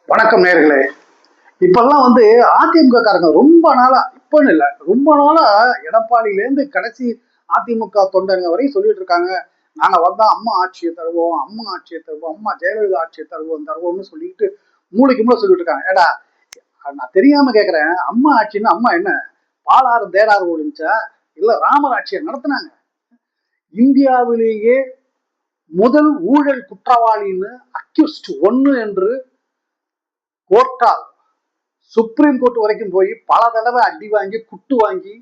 வணக்கம் நேர்களே. இப்பெல்லாம் அதிமுக காரங்க ரொம்ப நாளா, இப்பன்னு இல்ல, ரொம்ப நாளா எடப்பாடியில இருந்து கடைசி அதிமுக தொண்டர்கள் வரையும் சொல்லிட்டு இருக்காங்க. நாங்க வந்தா அம்மா ஆட்சியை தருவோம், அம்மா ஆட்சியை தருவோம், அம்மா ஜெயலலிதா ஆட்சியை தருவோம் தருவோம்னு சொல்லிட்டு மூளைக்கு மூளை சொல்லிட்டு இருக்காங்க. ஏடா, நான் தெரியாம கேக்குறேன், அம்மா ஆட்சின்னு அம்மா என்ன பாலாறு தேராறு ஓடிச்சா, இல்ல ராமர் ஆட்சியை நடத்தினாங்க? இந்தியாவிலேயே முதல் ஊழல் குற்றவாளின்னு அக்யூஸ்ட் ஒன்னு என்று கோர்ட்டால் சுப்ரீம் கோர்ட் வரைக்கும் போய் பல தடவை அடி வாங்கி குட்டு வாங்கி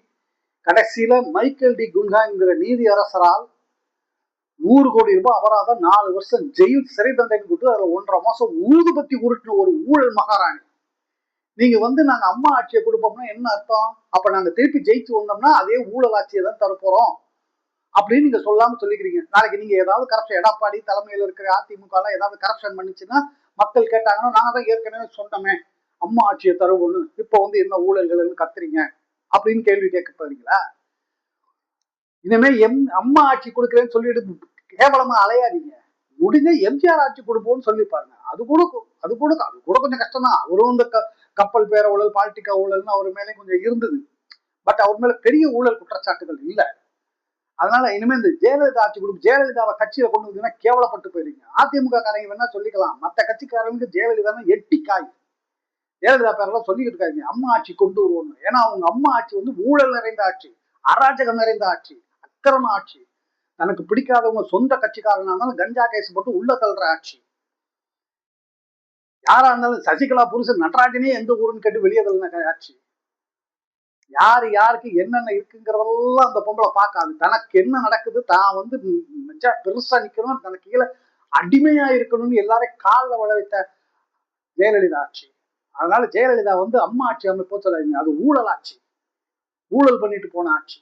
கடைசியில மைக்கேல் டி குன்ஹாங்கிற நீதி அரசரால் 100 கோடி ரூபாய் அபராதம், 4 வருஷம் ஜெயில் சிறை தண்டனை கொடுத்து அதுல 1.5 மாசம் ஊதுபத்தி உருட்டின ஒரு ஊழல் மகாராணி. நீங்க நாங்க அம்மா ஆட்சியை கொடுப்போம்னா என்ன அர்த்தம்? அப்ப நாங்க திருப்பி ஜெயிச்சு வந்தோம்னா அதே ஊழல் ஆட்சியை தான் தரப்போறோம் அப்படின்னு நீங்க சொல்லாம சொல்லிக்கிறீங்க. நாளைக்கு நீங்க ஏதாவது கரப்ஷன், எடப்பாடி தலைமையில் இருக்கிற அதிமுக ஏதாவது கரப்ஷன் பண்ணிச்சுன்னா மக்கள் கேட்டாங்கன்னா, நாங்க தான் ஏற்கனவே சொன்னோமே அம்மா ஆட்சியை தருவோம்னு, இப்ப என்ன ஊழல்கள் கத்துறீங்க அப்படின்னு கேள்வி கேட்க போறீங்களா? இனிமே அம்மா ஆட்சி கொடுக்குறேன்னு சொல்லிட்டு கேவலமா அலையாதீங்க. முடிஞ்ச எம்ஜிஆர் ஆட்சி கொடுப்போம்னு சொல்லி பாருங்க. அது கூட கொஞ்சம் கஷ்டம் தான். அவரும் இந்த கப்பல் பேர ஊழல், பாலிட்டிக்கா ஊழல்னு அவர் மேலே கொஞ்சம் இருந்தது. பட் அவர் மேல பெரிய ஊழல் குற்றச்சாட்டுகள் இல்லை. அதனால இனிமே இந்த ஜெயலலிதா ஆட்சி கொடுக்கும், ஜெயலலிதாவை கட்சியில கொண்டு வந்தீங்கன்னா கேவலப்பட்டு போயிருங்க. அதிமுக காரங்க வேணா சொல்லிக்கலாம், மற்ற கட்சிக்காரங்களுக்கு ஜெயலலிதா எட்டி காய். ஜெயலலிதா பேரெல்லாம் சொல்லிக்கிட்டு இருக்காங்க அம்மா ஆட்சி கொண்டு வருவோம். ஏன்னா அவங்க அம்மா ஆட்சி ஊழல் நிறைந்த ஆட்சி, அராஜகம் நிறைந்த ஆட்சி, அக்கிரம ஆட்சி. தனக்கு பிடிக்காதவங்க சொந்த கட்சிக்காரனா இருந்தாலும் கஞ்சா கேஸ் போட்டு உள்ள தள்ளுற ஆட்சி. யாரா இருந்தாலும் சசிகலா புருஷன் நடராஜனே எந்த ஊருன்னு கேட்டு வெளியே தள்ளின ஆட்சி. யாரு யாருக்கு என்னென்ன இருக்குங்கிறதெல்லாம் அந்த பொம்பளை பார்க்காது. தனக்கு என்ன நடக்குது, தான் பெருசா நிக்கணும், தனக்கு கீழே அடிமையா இருக்கணும்னு எல்லாரையும் காலில் விழ வைத்த ஜெயலலிதா ஆட்சி. அதனால ஜெயலலிதா அம்மா ஆட்சி அமைப்போ சொல்லாதீங்க, அது ஊழல் ஆட்சி, ஊழல் பண்ணிட்டு போன ஆட்சி.